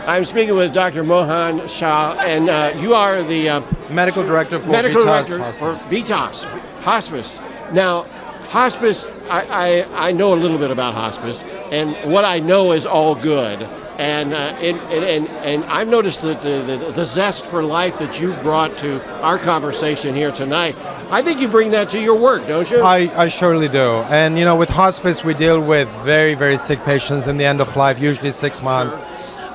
I'm speaking with Dr. Mohan Shah, and you are the Medical Director for medical Vitas director Hospice. for Vitas Hospice. Now, hospice, I know a little bit about hospice, and what I know is all good. And I've noticed that the zest for life that you've brought to our conversation here tonight, I think you bring that to your work, don't you? I surely do. And with hospice, we deal with very, very sick patients in the end of life, usually 6 months.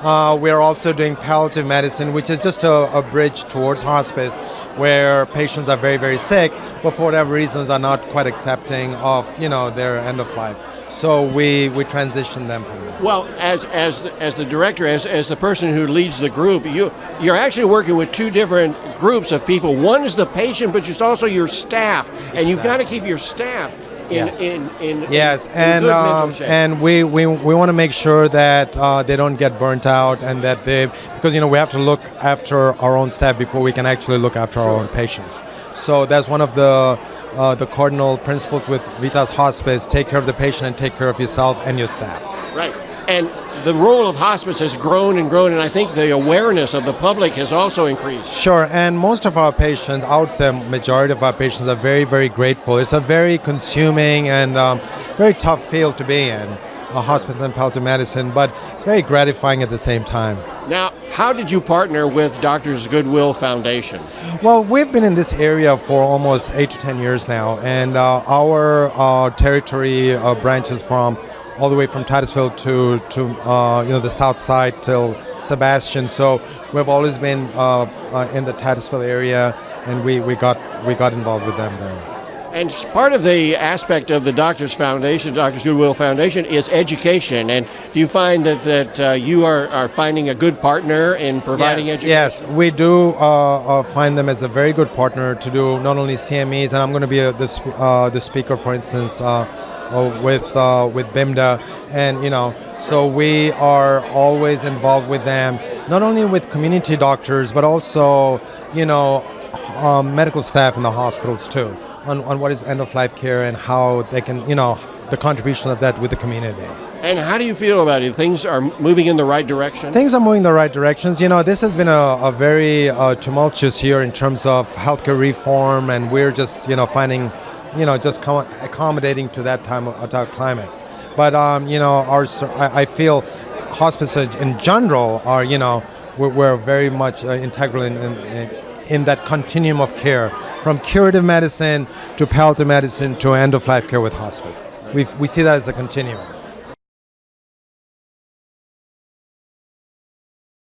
We're also doing palliative medicine, which is just a bridge towards hospice, where patients are very, very sick, but for whatever reasons are not quite accepting of their end of life. So we transition them from there. Well, as the director, as the person who leads the group, you're actually working with two different groups of people. One is the patient, but it's also your staff, and you've got to keep your staff in good mental shape. And we want to make sure that they don't get burnt out, and that because we have to look after our own staff before we can actually look after our own patients. So that's one of the cardinal principles with Vitas Hospice: take care of the patient and take care of yourself and your staff. Right. And the role of hospice has grown and grown, and I think the awareness of the public has also increased. Sure, and most of our patients, I would say majority of our patients, are very, very grateful. It's a very consuming and very tough field to be in, hospice and palliative medicine, but it's very gratifying at the same time. Now, how did you partner with Doctors Goodwill Foundation? Well, we've been in this area for almost 8 to 10 years now, and our territory branches from all the way from Titusville to the south side till Sebastian. So we've always been in the Titusville area, and we got involved with them there. And part of the aspect of the Doctors Goodwill Foundation, is education. And do you find that you are finding a good partner in providing education? Yes, we do find them as a very good partner to do not only CMEs, and I'm going to be the speaker, for instance, with BIMDA, and so we are always involved with them, not only with community doctors, but also medical staff in the hospitals too, on what is end-of-life care and how they can, the contribution of that with the community. And how do you feel about it? Things are moving in the right direction? Things are moving in the right directions. This has been a very tumultuous year in terms of healthcare reform, and we're just, finding, just accommodating to that time of our climate. But, I feel hospice in general are, we're very much integral in that continuum of care, from curative medicine to palliative medicine to end-of-life care with hospice. We see that as a continuum.